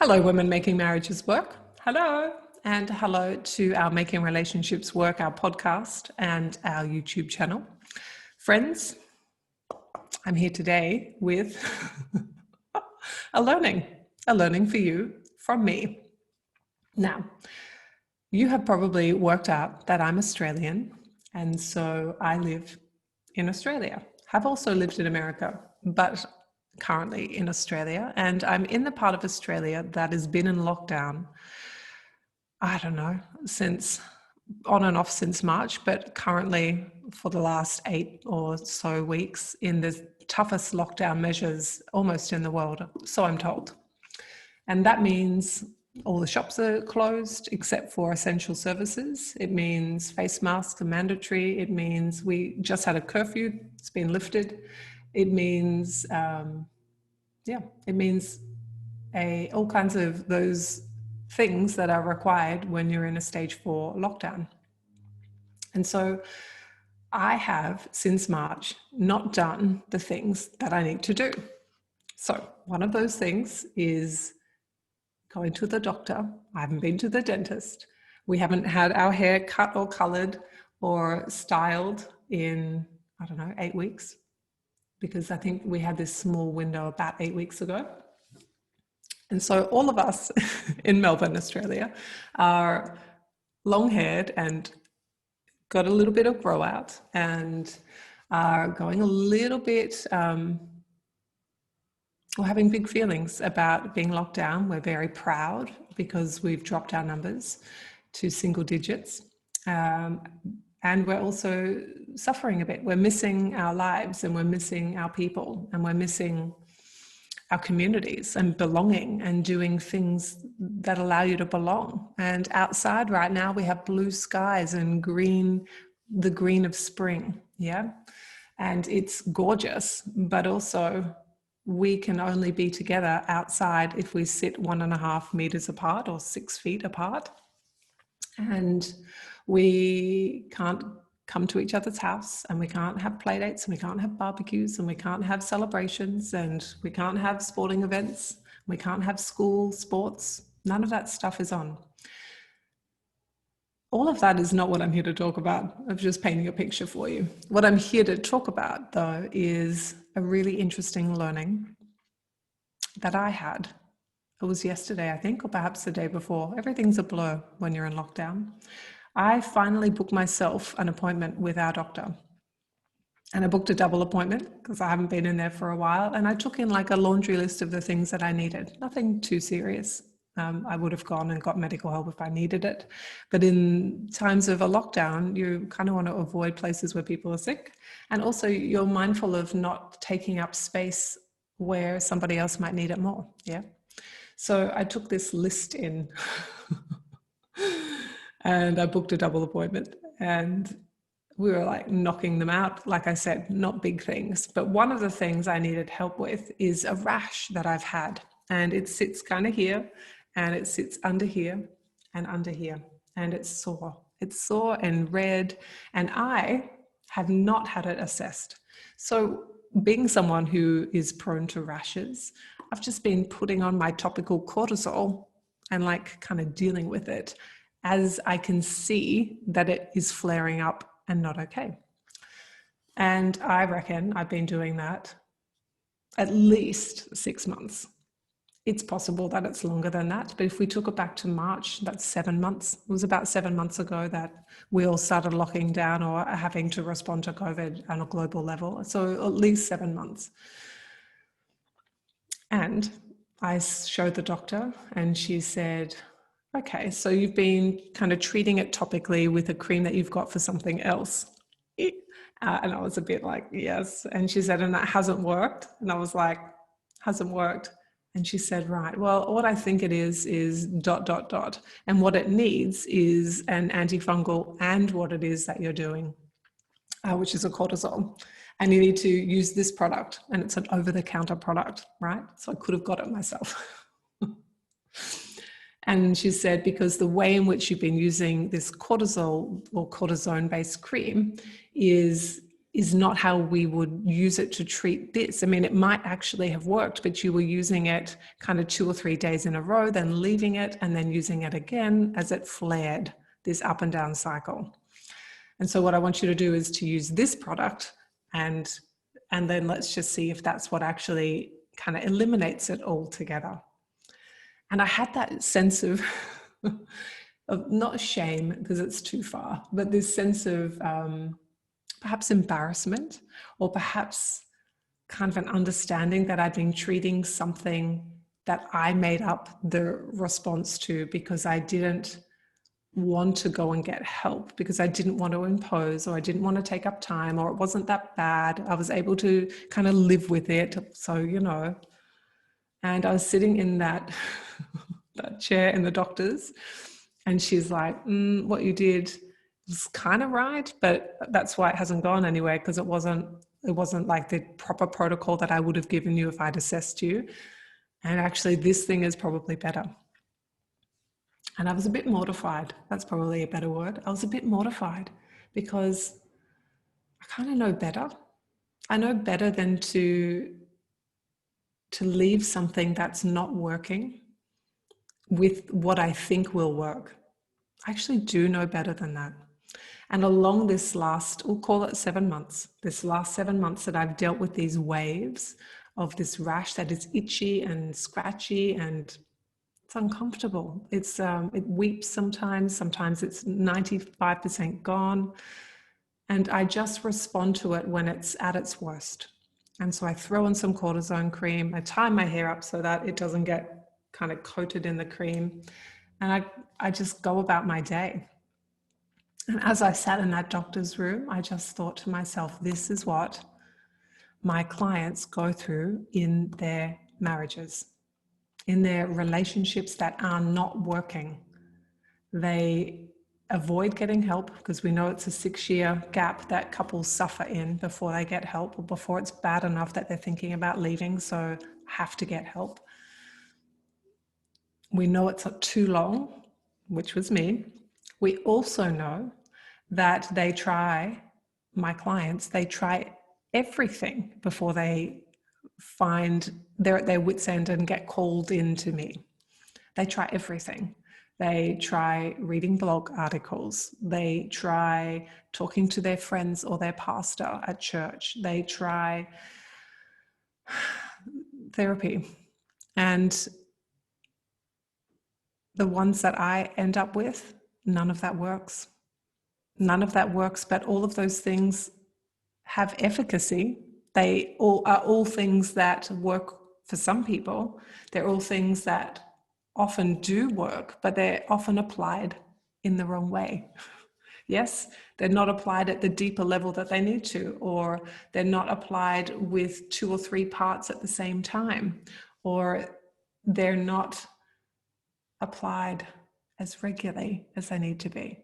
Hello, Women Making Marriages Work. Hello. And hello to our Making Relationships Work, our podcast and our YouTube channel. Friends, I'm here today with a learning for you from me. Now, you have probably worked out that I'm Australian, and so I live in Australia. Have also lived in America, but currently in Australia, and I'm in the part of Australia that has been in lockdown, I don't know, since on and off since March, but currently for the last 8 or so weeks in the toughest lockdown measures almost in the world, so I'm told. And that means all the shops are closed except for essential services. It means face masks are mandatory. It means we just had a curfew. It's been lifted. It means, it means all kinds of those things that are required when you're in a stage 4 lockdown. And so I have, since March, not done the things that I need to do. So one of those things is going to the doctor. I haven't been to the dentist. We haven't had our hair cut or colored or styled in, 8 weeks, because I think we had this small window about 8 weeks ago. And so all of us in Melbourne, Australia, are long-haired and got a little bit of grow out and are going a little bit, we're having big feelings about being locked down. We're very proud because we've dropped our numbers to single digits. And we're also suffering a bit. We're missing our lives and we're missing our people and we're missing our communities and belonging and doing things that allow you to belong. And outside right now, we have blue skies and green, the green of spring, yeah? And it's gorgeous, but also we can only be together outside if we sit 1.5 meters apart or 6 feet apart. And we can't come to each other's house, and we can't have play dates, and we can't have barbecues, and we can't have celebrations, and we can't have sporting events. We can't have school sports. None of that stuff is on. All of that is not what I'm here to talk about. I'm just painting a picture for you. What I'm here to talk about, though, is a really interesting learning that I had. It was yesterday, I think, or perhaps the day before. Everything's a blur when you're in lockdown. I finally booked myself an appointment with our doctor. And I booked a double appointment because I haven't been in there for a while. And I took in like a laundry list of the things that I needed. Nothing too serious. I would have gone and got medical help if I needed it. But in times of a lockdown, you kind of want to avoid places where people are sick. And also you're mindful of not taking up space where somebody else might need it more. Yeah. So I took this list in and I booked a double appointment, and we were like knocking them out. Like I said, not big things, but one of the things I needed help with is a rash that I've had, and it sits kind of here and it sits under here and under here, and it's sore. It's sore and red, and I have not had it assessed. So being someone who is prone to rashes, I've just been putting on my topical cortisol and like kind of dealing with it as I can see that it is flaring up and not okay. And I reckon I've been doing that at least 6 months. It's possible that it's longer than that, but if we took it back to March, that's 7 months. It was about 7 months ago that we all started locking down or having to respond to COVID on a global level. So at least 7 months. And I showed the doctor and she said, okay, so you've been kind of treating it topically with a cream that you've got for something else. And I was a bit like, yes. And she said, and that hasn't worked. And I was like, hasn't worked. And she said, right, well, what I think it is dot. And what it needs is an antifungal and what it is that you're doing, which is a cortisol. And you need to use this product, and it's an over-the-counter product, right? So I could have got it myself. And she said, because the way in which you've been using this cortisol or cortisone-based cream is is not how we would use it to treat this. I mean, it might actually have worked, but you were using it kind of 2 or 3 days in a row, then leaving it and then using it again as it flared, this up and down cycle. And so what I want you to do is to use this product and then let's just see if that's what actually kind of eliminates it altogether. And I had that sense of, of not shame because it's too far, but this sense of perhaps embarrassment, or perhaps kind of an understanding that I'd been treating something that I made up the response to because I didn't want to go and get help, because I didn't want to impose, or I didn't want to take up time, or it wasn't that bad. I was able to kind of live with it. So, and I was sitting in that, that chair in the doctor's, and she's like, what you did was kind of right, but that's why it hasn't gone anywhere, because it wasn't like the proper protocol that I would have given you if I'd assessed you. And actually this thing is probably better. And I was a bit mortified. That's probably a better word. I was a bit mortified because I kind of know better. I know better than to leave something that's not working with what I think will work. I actually do know better than that. And along this last, we'll call it 7 months, this last 7 months that I've dealt with these waves of this rash that is itchy and scratchy, and it's uncomfortable. It weeps sometimes it's 95% gone. And I just respond to it when it's at its worst. And so I throw in some cortisone cream. I tie my hair up so that it doesn't get kind of coated in the cream. And I just go about my day. And as I sat in that doctor's room, I just thought to myself, this is what my clients go through in their marriages, in their relationships that are not working. They avoid getting help because we know it's a 6-year gap that couples suffer in before they get help, or before it's bad enough that they're thinking about leaving, so have to get help. We know it's not too long, which was me. We also know that my clients try everything before they find they're at their wits' end and get called in to me. They try everything. They try reading blog articles. They try talking to their friends or their pastor at church. They try therapy. And the ones that I end up with, none of that works. None of that works, but all of those things have efficacy. They all are all things that work for some people. They're all things that often do work, but they're often applied in the wrong way. Yes, they're not applied at the deeper level that they need to, or they're not applied with 2 or 3 parts at the same time, or they're not applied as regularly as they need to be.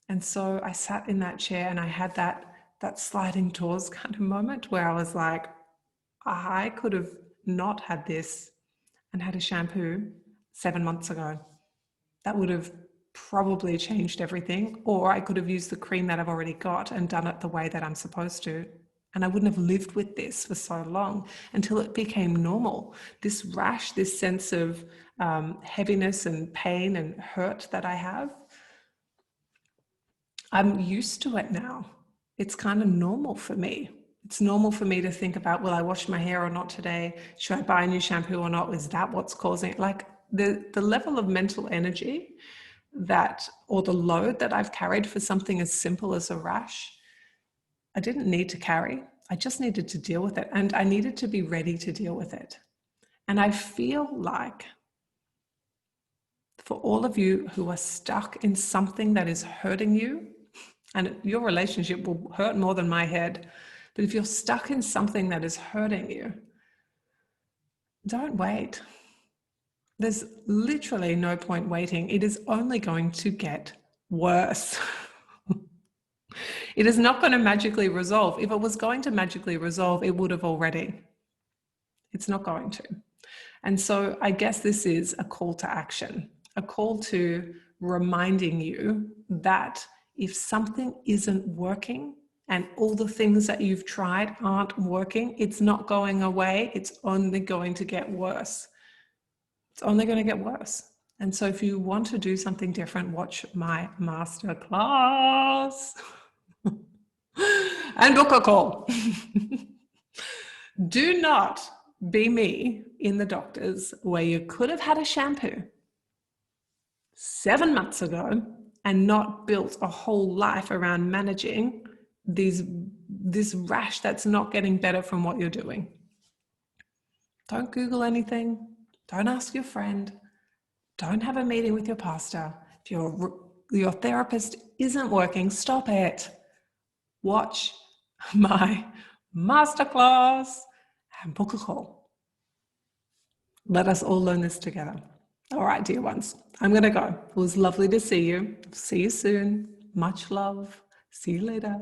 And so I sat in that chair and I had that sliding doors kind of moment where I was like, I could have not had this and had a shampoo 7 months ago. That would have probably changed everything. Or I could have used the cream that I've already got and done it the way that I'm supposed to. And I wouldn't have lived with this for so long until it became normal. This rash, this sense of heaviness and pain and hurt that I have, I'm used to it now. It's kind of normal for me. It's normal for me to think about, will I wash my hair or not today? Should I buy a new shampoo or not? Is that what's causing it? Like the level of mental energy that, or the load that I've carried for something as simple as a rash, I didn't need to carry. I just needed to deal with it, and I needed to be ready to deal with it. And I feel like for all of you who are stuck in something that is hurting you, and your relationship will hurt more than my head, but if you're stuck in something that is hurting you, don't wait. There's literally no point waiting. It is only going to get worse. It is not going to magically resolve. If it was going to magically resolve, it would have already. It's not going to. And so I guess this is a call to action, a call to reminding you that if something isn't working, and all the things that you've tried aren't working, it's not going away. It's only going to get worse. It's only going to get worse. And so if you want to do something different, watch my masterclass and book a call. Do not be me in the doctors where you could have had a shampoo 7 months ago and not built a whole life around managing this rash that's not getting better from what you're doing. Don't Google anything. Don't ask your friend. Don't have a meeting with your pastor. If your therapist isn't working, stop it. Watch my masterclass and book a call. Let us all learn this together. All right, dear ones, I'm going to go. It was lovely to see you. See you soon. Much love. See you later.